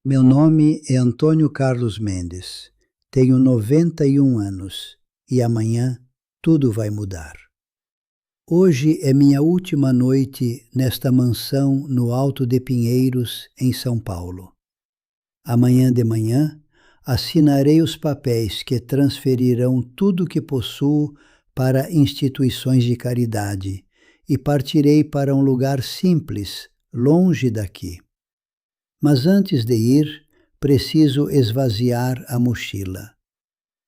Meu nome é Antônio Carlos Mendes. Tenho 91 anos e amanhã tudo vai mudar. Hoje é minha última noite nesta mansão no Alto de Pinheiros, em São Paulo. Amanhã de manhã assinarei os papéis que transferirão tudo o que possuo para instituições de caridade e partirei para um lugar simples, longe daqui. Mas antes de ir, preciso esvaziar a mochila.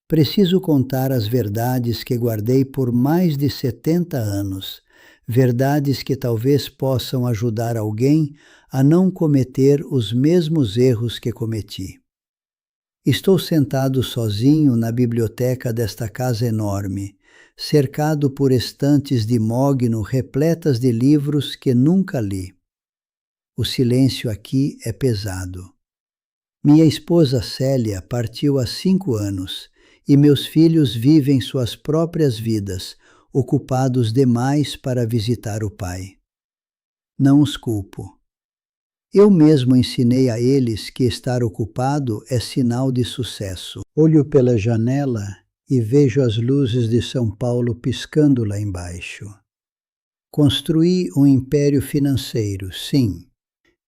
Preciso contar as verdades que guardei por mais de 70 anos, verdades que talvez possam ajudar alguém a não cometer os mesmos erros que cometi. Estou sentado sozinho na biblioteca desta casa enorme, cercado por estantes de mogno repletas de livros que nunca li. O silêncio aqui é pesado. Minha esposa Célia partiu há 5 anos e meus filhos vivem suas próprias vidas, ocupados demais para visitar o pai. Não os culpo. Eu mesmo ensinei a eles que estar ocupado é sinal de sucesso. Olho pela janela e vejo as luzes de São Paulo piscando lá embaixo. Construí um império financeiro, sim.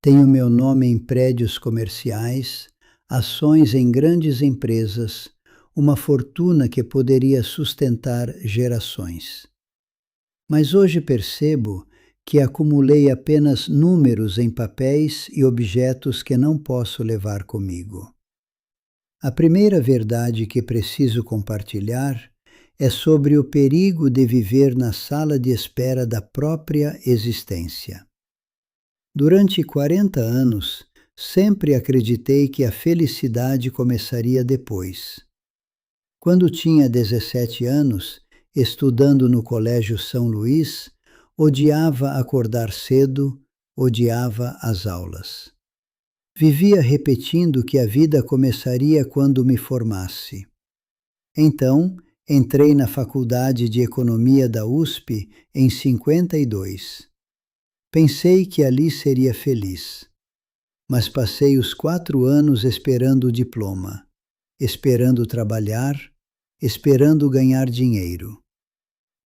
Tenho meu nome em prédios comerciais, ações em grandes empresas, uma fortuna que poderia sustentar gerações. Mas hoje percebo que acumulei apenas números em papéis e objetos que não posso levar comigo. A primeira verdade que preciso compartilhar é sobre o perigo de viver na sala de espera da própria existência. Durante 40 anos, sempre acreditei que a felicidade começaria depois. Quando tinha 17 anos, estudando no Colégio São Luís, odiava acordar cedo, odiava as aulas. Vivia repetindo que a vida começaria quando me formasse. Então, entrei na Faculdade de Economia da USP em 52. Pensei que ali seria feliz, mas passei os 4 anos esperando o diploma, esperando trabalhar, esperando ganhar dinheiro.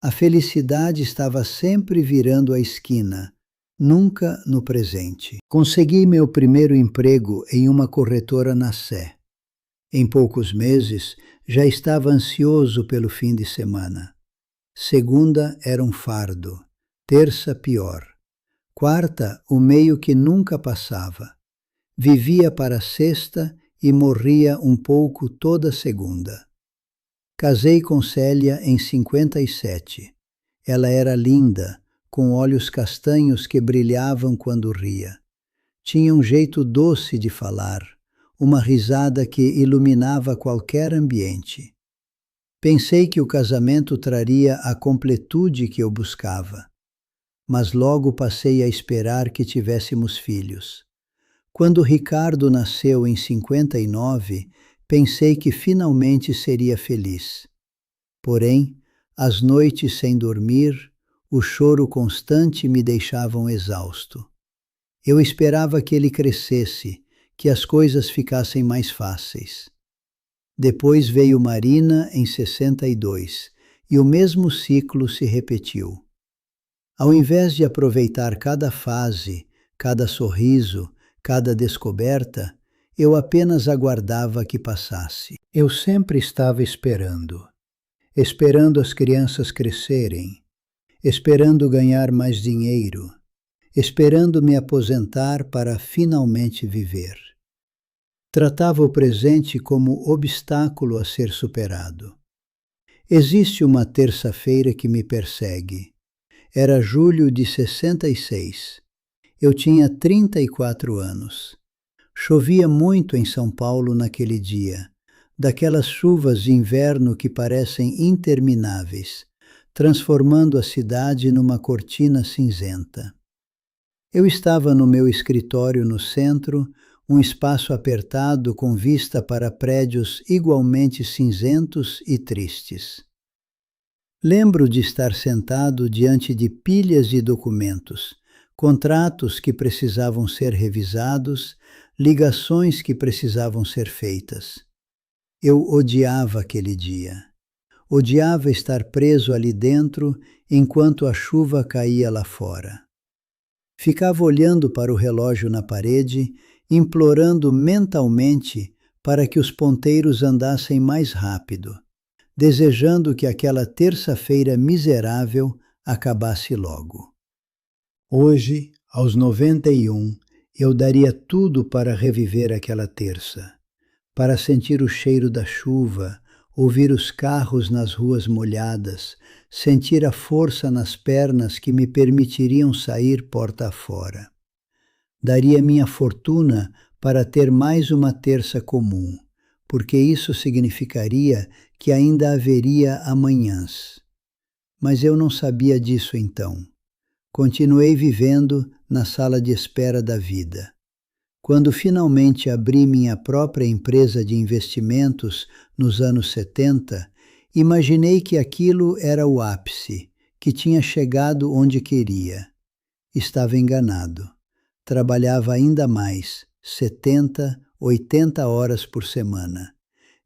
A felicidade estava sempre virando a esquina, nunca no presente. Consegui meu primeiro emprego em uma corretora na Sé. Em poucos meses, já estava ansioso pelo fim de semana. Segunda era um fardo, terça pior. Quarta, o meio que nunca passava. Vivia para a sexta e morria um pouco toda segunda. Casei com Célia em 57. Ela era linda, com olhos castanhos que brilhavam quando ria. Tinha um jeito doce de falar, uma risada que iluminava qualquer ambiente. Pensei que o casamento traria a completude que eu buscava. Mas logo passei a esperar que tivéssemos filhos. Quando Ricardo nasceu em 59, pensei que finalmente seria feliz. Porém, as noites sem dormir, o choro constante me deixavam exausto. Eu esperava que ele crescesse, que as coisas ficassem mais fáceis. Depois veio Marina em 62, e o mesmo ciclo se repetiu. Ao invés de aproveitar cada fase, cada sorriso, cada descoberta, eu apenas aguardava que passasse. Eu sempre estava esperando as crianças crescerem, esperando ganhar mais dinheiro, esperando me aposentar para finalmente viver. Tratava o presente como obstáculo a ser superado. Existe uma terça-feira que me persegue. Era julho de 66. Eu tinha 34 anos. Chovia muito em São Paulo naquele dia, daquelas chuvas de inverno que parecem intermináveis, transformando a cidade numa cortina cinzenta. Eu estava no meu escritório no centro, um espaço apertado com vista para prédios igualmente cinzentos e tristes. Lembro de estar sentado diante de pilhas de documentos, contratos que precisavam ser revisados, ligações que precisavam ser feitas. Eu odiava aquele dia. Odiava estar preso ali dentro enquanto a chuva caía lá fora. Ficava olhando para o relógio na parede, implorando mentalmente para que os ponteiros andassem mais rápido, desejando que aquela terça-feira miserável acabasse logo. Hoje, aos 91, eu daria tudo para reviver aquela terça, para sentir o cheiro da chuva, ouvir os carros nas ruas molhadas, sentir a força nas pernas que me permitiriam sair porta afora. Daria minha fortuna para ter mais uma terça comum, porque isso significaria que ainda haveria amanhãs. Mas eu não sabia disso então. Continuei vivendo na sala de espera da vida. Quando finalmente abri minha própria empresa de investimentos nos anos 70, imaginei que aquilo era o ápice, que tinha chegado onde queria. Estava enganado. Trabalhava ainda mais, 70, 80 horas por semana.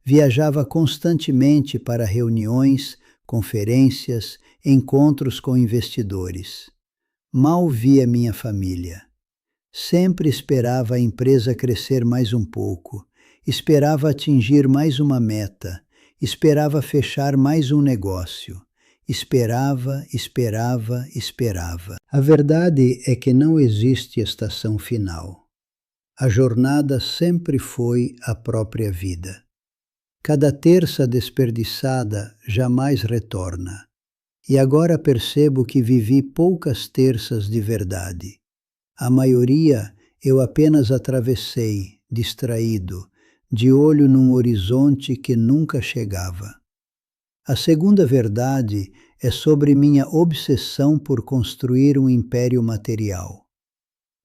Viajava constantemente para reuniões, conferências, encontros com investidores. Mal via minha família. Sempre esperava a empresa crescer mais um pouco, esperava atingir mais uma meta, esperava fechar mais um negócio. Esperava. A verdade é que não existe estação final. A jornada sempre foi a própria vida. Cada terça desperdiçada jamais retorna. E agora percebo que vivi poucas terças de verdade. A maioria eu apenas atravessei, distraído, de olho num horizonte que nunca chegava. A segunda verdade é sobre minha obsessão por construir um império material.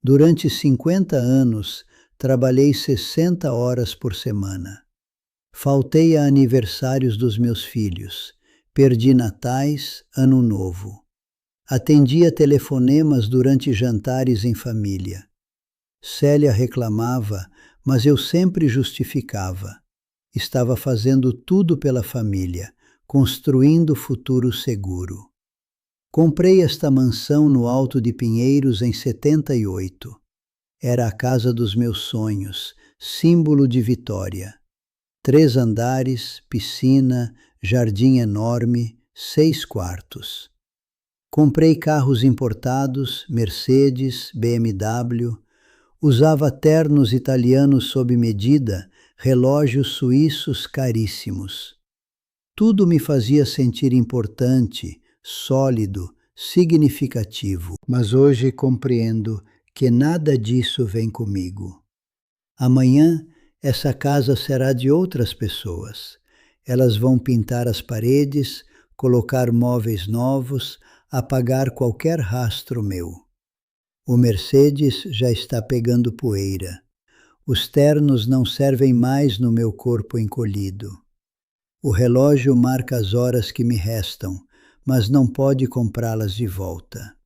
Durante 50 anos, trabalhei 60 horas por semana. Faltei a aniversários dos meus filhos, perdi natais, ano novo. Atendia telefonemas durante jantares em família. Célia reclamava, mas eu sempre justificava. Estava fazendo tudo pela família, construindo futuro seguro. Comprei esta mansão no Alto de Pinheiros em 78. Era a casa dos meus sonhos, símbolo de vitória. 3 andares, piscina, jardim enorme, 6 quartos. Comprei carros importados, Mercedes, BMW, usava ternos italianos sob medida, relógios suíços caríssimos. Tudo me fazia sentir importante, sólido, significativo. Mas hoje compreendo que nada disso vem comigo. Amanhã, essa casa será de outras pessoas. Elas vão pintar as paredes, colocar móveis novos, apagar qualquer rastro meu. O Mercedes já está pegando poeira. Os ternos não servem mais no meu corpo encolhido. O relógio marca as horas que me restam, mas não pode comprá-las de volta.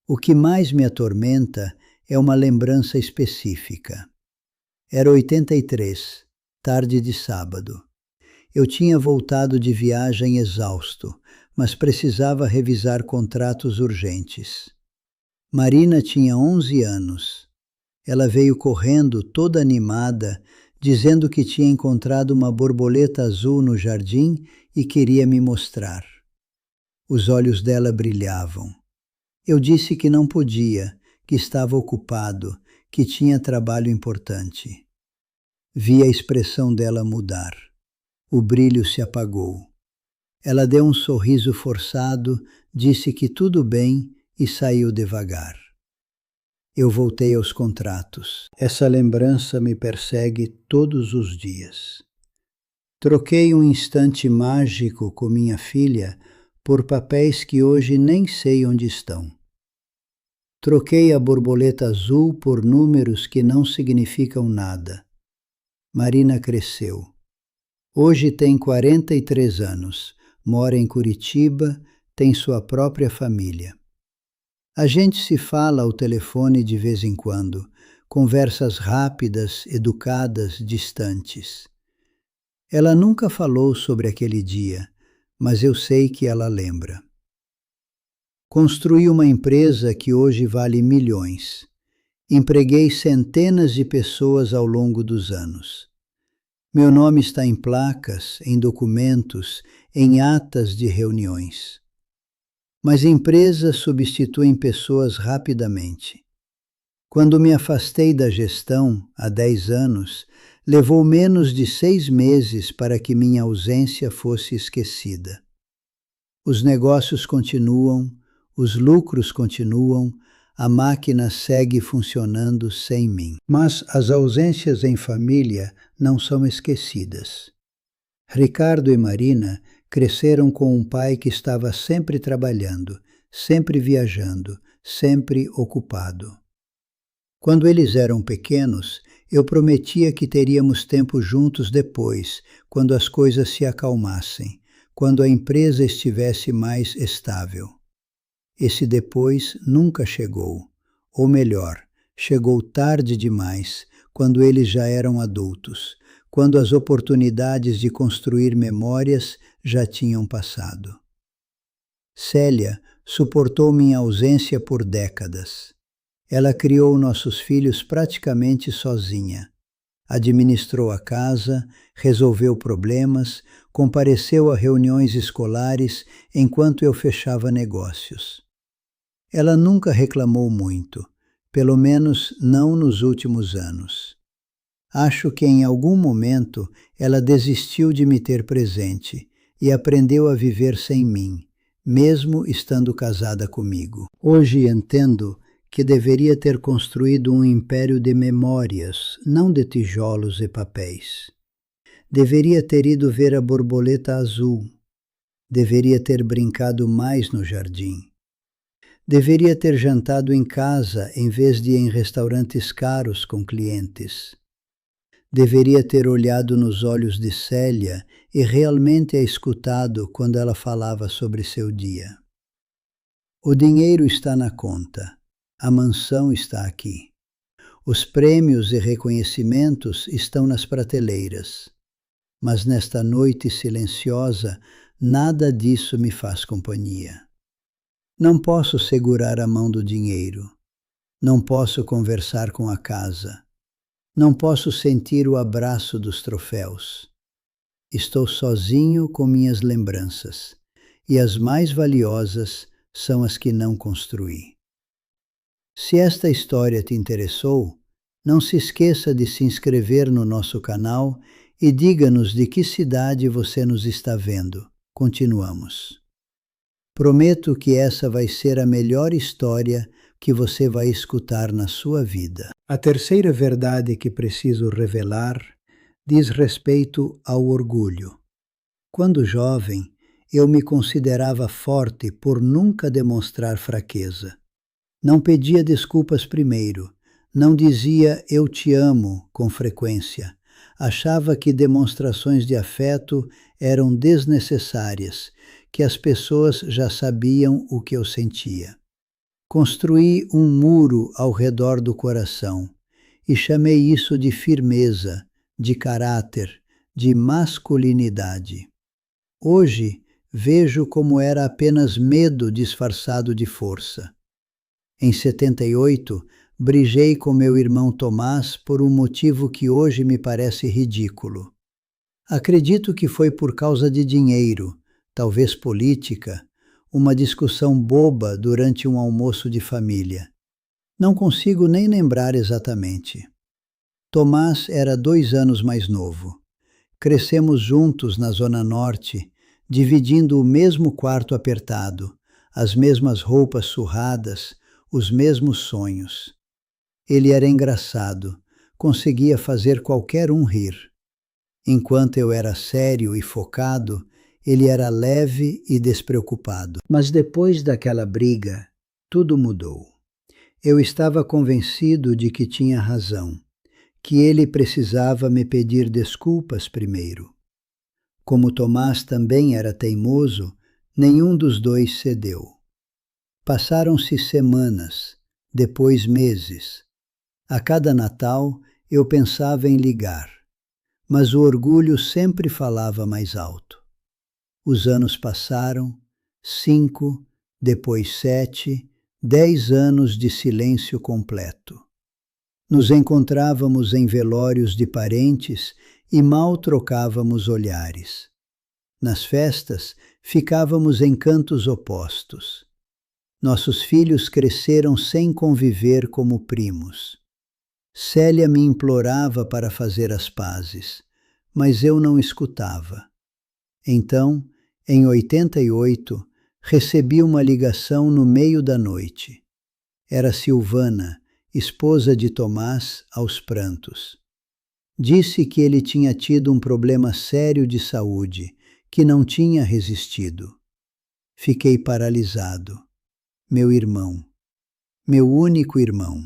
O que mais me atormenta é uma lembrança específica. Era 83, tarde de sábado. Eu tinha voltado de viagem exausto, mas precisava revisar contratos urgentes. Marina tinha 11 anos. Ela veio correndo, toda animada, dizendo que tinha encontrado uma borboleta azul no jardim e queria me mostrar. Os olhos dela brilhavam. Eu disse que não podia, que estava ocupado, que tinha trabalho importante. Vi a expressão dela mudar. O brilho se apagou. Ela deu um sorriso forçado, disse que tudo bem e saiu devagar. Eu voltei aos contratos. Essa lembrança me persegue todos os dias. Troquei um instante mágico com minha filha por papéis que hoje nem sei onde estão. Troquei a borboleta azul por números que não significam nada. Marina cresceu. Hoje tem 43 anos, mora em Curitiba, tem sua própria família. A gente se fala ao telefone de vez em quando conversas rápidas, educadas, distantes. Ela nunca falou sobre aquele dia, mas eu sei que ela lembra. Construí uma empresa que hoje vale milhões. Empreguei centenas de pessoas ao longo dos anos. Meu nome está em placas, em documentos, em atas de reuniões. Mas empresas substituem pessoas rapidamente. Quando me afastei da gestão, há 10 anos, levou menos de 6 meses para que minha ausência fosse esquecida. Os negócios continuam, os lucros continuam, a máquina segue funcionando sem mim. Mas as ausências em família não são esquecidas. Ricardo e Marina cresceram com um pai que estava sempre trabalhando, sempre viajando, sempre ocupado. Quando eles eram pequenos, eu prometia que teríamos tempo juntos depois, quando as coisas se acalmassem, quando a empresa estivesse mais estável. Esse depois nunca chegou, ou melhor, chegou tarde demais, quando eles já eram adultos, quando as oportunidades de construir memórias já tinham passado. Célia suportou minha ausência por décadas. Ela criou nossos filhos praticamente sozinha. Administrou a casa, resolveu problemas, compareceu a reuniões escolares enquanto eu fechava negócios. Ela nunca reclamou muito, pelo menos não nos últimos anos. Acho que em algum momento ela desistiu de me ter presente e aprendeu a viver sem mim, mesmo estando casada comigo. Hoje entendo que deveria ter construído um império de memórias, não de tijolos e papéis. Deveria ter ido ver a borboleta azul. Deveria ter brincado mais no jardim. Deveria ter jantado em casa em vez de em restaurantes caros com clientes. Deveria ter olhado nos olhos de Célia e realmente a escutado quando ela falava sobre seu dia. O dinheiro está na conta. A mansão está aqui. Os prêmios e reconhecimentos estão nas prateleiras. Mas nesta noite silenciosa, nada disso me faz companhia. Não posso segurar a mão do dinheiro. Não posso conversar com a casa. Não posso sentir o abraço dos troféus. Estou sozinho com minhas lembranças, e as mais valiosas são as que não construí. Se esta história te interessou, não se esqueça de se inscrever no nosso canal e diga-nos de que cidade você nos está vendo. Continuamos. Prometo que essa vai ser a melhor história que você vai escutar na sua vida. A terceira verdade que preciso revelar diz respeito ao orgulho. Quando jovem, eu me considerava forte por nunca demonstrar fraqueza. Não pedia desculpas primeiro, não dizia eu te amo com frequência. Achava que demonstrações de afeto eram desnecessárias, que as pessoas já sabiam o que eu sentia. Construí um muro ao redor do coração e chamei isso de firmeza, de caráter, de masculinidade. Hoje vejo como era apenas medo disfarçado de força. Em 78, briguei com meu irmão Tomás por um motivo que hoje me parece ridículo. Acredito que foi por causa de dinheiro, talvez política, uma discussão boba durante um almoço de família. Não consigo nem lembrar exatamente. Tomás era 2 anos mais novo. Crescemos juntos na Zona Norte, dividindo o mesmo quarto apertado, as mesmas roupas surradas, os mesmos sonhos. Ele era engraçado, conseguia fazer qualquer um rir. Enquanto eu era sério e focado, ele era leve e despreocupado. Mas depois daquela briga, tudo mudou. Eu estava convencido de que tinha razão, que ele precisava me pedir desculpas primeiro. Como Tomás também era teimoso, nenhum dos dois cedeu. Passaram-se semanas, depois meses. A cada Natal eu pensava em ligar, mas o orgulho sempre falava mais alto. Os anos passaram, 5, depois 7, 10 anos de silêncio completo. Nos encontrávamos em velórios de parentes e mal trocávamos olhares. Nas festas, ficávamos em cantos opostos. Nossos filhos cresceram sem conviver como primos. Célia me implorava para fazer as pazes, mas eu não escutava. Então, em 88, recebi uma ligação no meio da noite. Era Silvana, esposa de Tomás, aos prantos. Disse que ele tinha tido um problema sério de saúde, que não tinha resistido. Fiquei paralisado. Meu irmão, meu único irmão.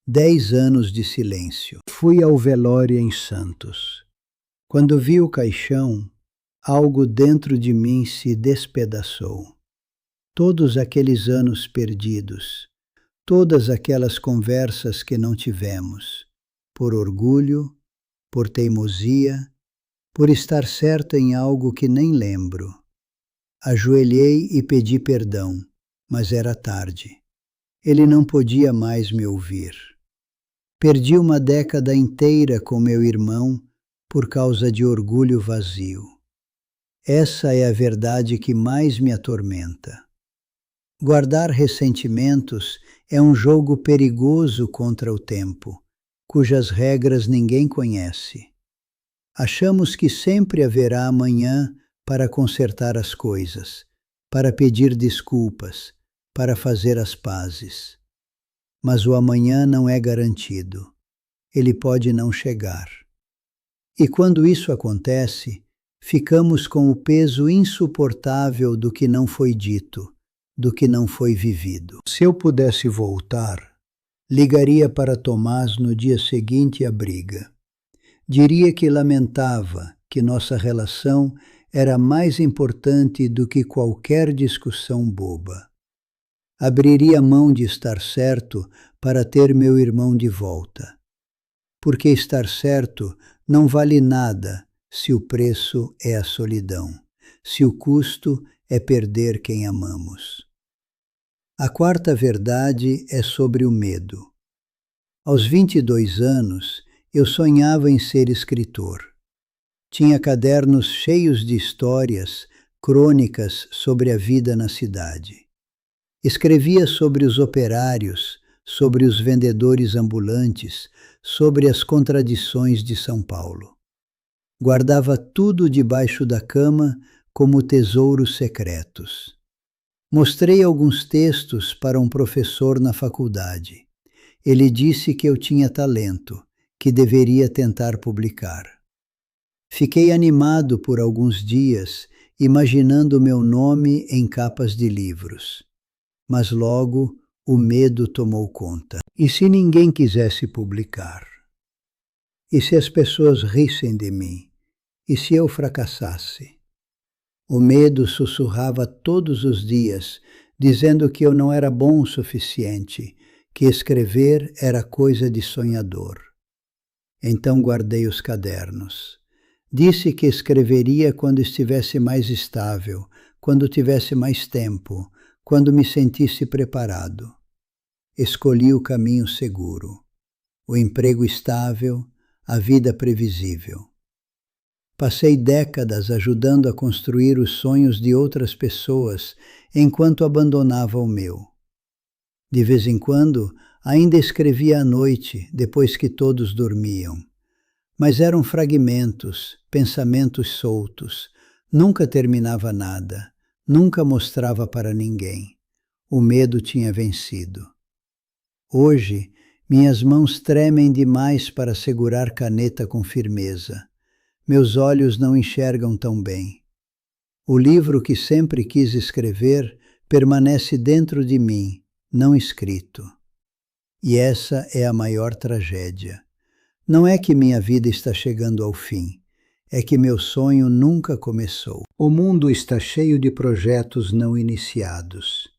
10 anos de silêncio. Fui ao velório em Santos. Quando vi o caixão, algo dentro de mim se despedaçou. Todos aqueles anos perdidos, todas aquelas conversas que não tivemos, por orgulho, por teimosia, por estar certa em algo que nem lembro. Ajoelhei e pedi perdão, mas era tarde. Ele não podia mais me ouvir. Perdi uma década inteira com meu irmão por causa de orgulho vazio. Essa é a verdade que mais me atormenta. Guardar ressentimentos é um jogo perigoso contra o tempo, cujas regras ninguém conhece. Achamos que sempre haverá amanhã para consertar as coisas, para pedir desculpas, para fazer as pazes. Mas o amanhã não é garantido. Ele pode não chegar. E quando isso acontece, ficamos com o peso insuportável do que não foi dito, do que não foi vivido. Se eu pudesse voltar, ligaria para Tomás no dia seguinte à briga. Diria que lamentava que nossa relação era mais importante do que qualquer discussão boba. Abriria mão de estar certo para ter meu irmão de volta. Porque estar certo não vale nada se o preço é a solidão, se o custo é perder quem amamos. A quarta verdade é sobre o medo. Aos 22 anos, eu sonhava em ser escritor. Tinha cadernos cheios de histórias, crônicas sobre a vida na cidade. Escrevia sobre os operários, sobre os vendedores ambulantes, sobre as contradições de São Paulo. Guardava tudo debaixo da cama como tesouros secretos. Mostrei alguns textos para um professor na faculdade. Ele disse que eu tinha talento, que deveria tentar publicar. Fiquei animado por alguns dias, imaginando meu nome em capas de livros. Mas logo o medo tomou conta. E se ninguém quisesse publicar? E se as pessoas rissem de mim? E se eu fracassasse? O medo sussurrava todos os dias, dizendo que eu não era bom o suficiente, que escrever era coisa de sonhador. Então guardei os cadernos. Disse que escreveria quando estivesse mais estável, quando tivesse mais tempo, quando me sentisse preparado. Escolhi o caminho seguro, o emprego estável, a vida previsível. Passei décadas ajudando a construir os sonhos de outras pessoas enquanto abandonava o meu. De vez em quando, ainda escrevia à noite, depois que todos dormiam. Mas eram fragmentos, pensamentos soltos. Nunca terminava nada, nunca mostrava para ninguém. O medo tinha vencido. Hoje, minhas mãos tremem demais para segurar caneta com firmeza. Meus olhos não enxergam tão bem. O livro que sempre quis escrever permanece dentro de mim, não escrito. E essa é a maior tragédia. Não é que minha vida está chegando ao fim, é que meu sonho nunca começou. O mundo está cheio de projetos não iniciados,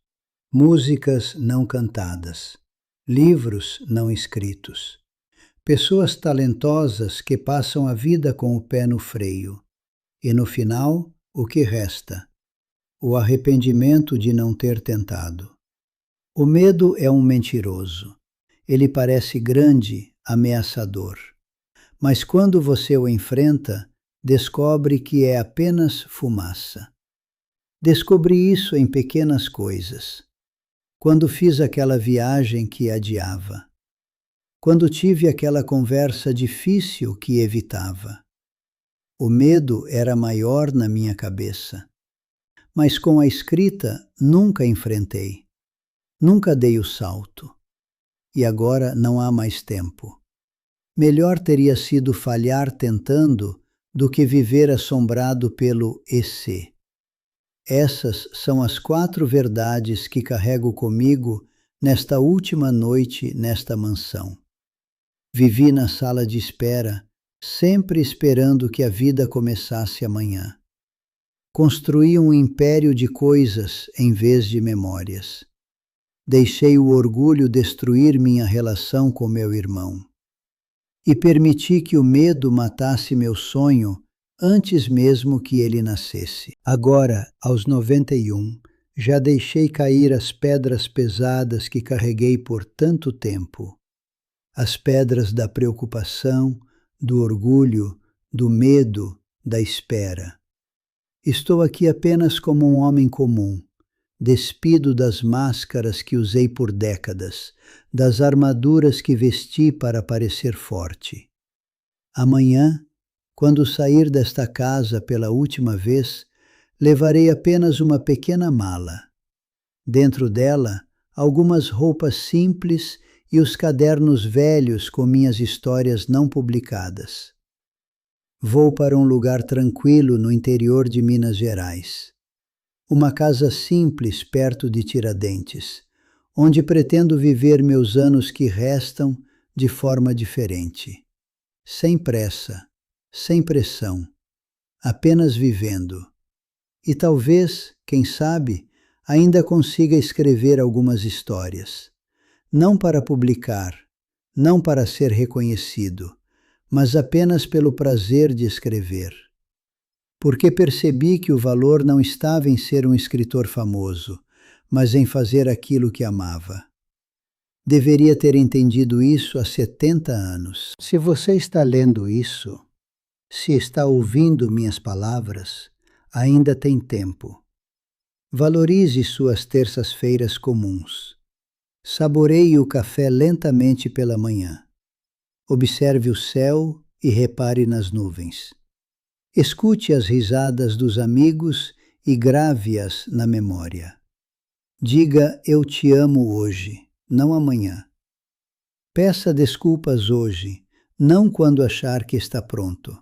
músicas não cantadas, livros não escritos, pessoas talentosas que passam a vida com o pé no freio, e no final, o que resta? O arrependimento de não ter tentado. O medo é um mentiroso. Ele parece grande, ameaçador. Mas quando você o enfrenta, descobre que é apenas fumaça. Descobri isso em pequenas coisas. Quando fiz aquela viagem que adiava. Quando tive aquela conversa difícil que evitava. O medo era maior na minha cabeça. Mas com a escrita nunca enfrentei. Nunca dei o salto. E agora não há mais tempo. Melhor teria sido falhar tentando do que viver assombrado pelo e se. Essas são as 4 verdades que carrego comigo nesta última noite nesta mansão. Vivi na sala de espera, sempre esperando que a vida começasse amanhã. Construí um império de coisas em vez de memórias. Deixei o orgulho destruir minha relação com meu irmão. E permiti que o medo matasse meu sonho antes mesmo que ele nascesse. Agora, aos 91, já deixei cair as pedras pesadas que carreguei por tanto tempo. As pedras da preocupação, do orgulho, do medo, da espera. Estou aqui apenas como um homem comum, despido das máscaras que usei por décadas, das armaduras que vesti para parecer forte. Amanhã, quando sair desta casa pela última vez, levarei apenas uma pequena mala. Dentro dela, algumas roupas simples e os cadernos velhos com minhas histórias não publicadas. Vou para um lugar tranquilo no interior de Minas Gerais. Uma casa simples perto de Tiradentes, onde pretendo viver meus anos que restam de forma diferente. Sem pressa, sem pressão, apenas vivendo. E talvez, quem sabe, ainda consiga escrever algumas histórias. Não para publicar, não para ser reconhecido, mas apenas pelo prazer de escrever. Porque percebi que o valor não estava em ser um escritor famoso, mas em fazer aquilo que amava. Deveria ter entendido isso há 70 anos. Se você está lendo isso, se está ouvindo minhas palavras, ainda tem tempo. Valorize suas terças-feiras comuns. Saboreie o café lentamente pela manhã. Observe o céu e repare nas nuvens. Escute as risadas dos amigos e grave-as na memória. Diga eu te amo hoje, não amanhã. Peça desculpas hoje, não quando achar que está pronto.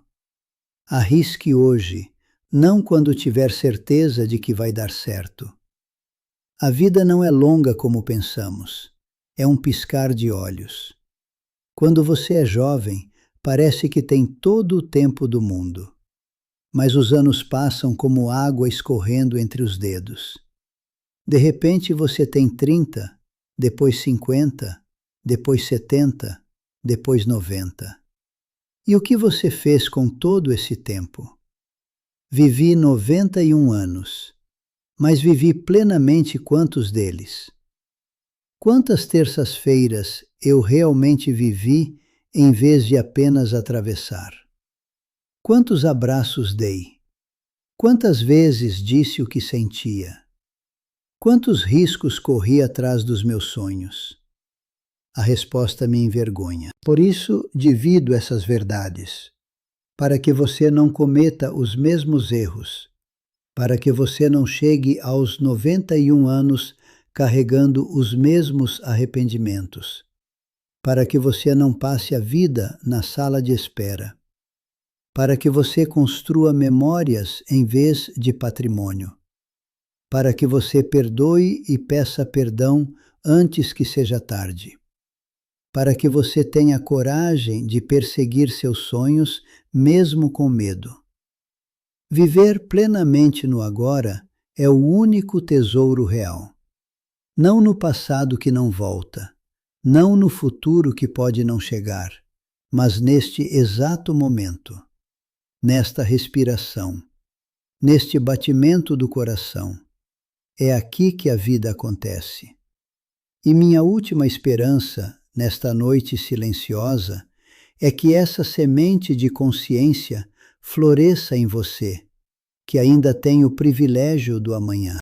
Arrisque hoje, não quando tiver certeza de que vai dar certo. A vida não é longa como pensamos, é um piscar de olhos. Quando você é jovem, parece que tem todo o tempo do mundo. Mas os anos passam como água escorrendo entre os dedos. De repente você tem 30, depois 50, depois 70, depois 90. E o que você fez com todo esse tempo? Vivi 91 anos, mas vivi plenamente quantos deles? Quantas terças-feiras eu realmente vivi em vez de apenas atravessar? Quantos abraços dei? Quantas vezes disse o que sentia? Quantos riscos corri atrás dos meus sonhos? A resposta me envergonha. Por isso, divido essas verdades, para que você não cometa os mesmos erros, para que você não chegue aos 91 anos carregando os mesmos arrependimentos, para que você não passe a vida na sala de espera, para que você construa memórias em vez de patrimônio, para que você perdoe e peça perdão antes que seja tarde, para que você tenha coragem de perseguir seus sonhos mesmo com medo. Viver plenamente no agora é o único tesouro real. Não no passado que não volta, não no futuro que pode não chegar, mas neste exato momento, nesta respiração, neste batimento do coração. É aqui que a vida acontece. E minha última esperança, nesta noite silenciosa, é que essa semente de consciência floresça em você, que ainda tem o privilégio do amanhã.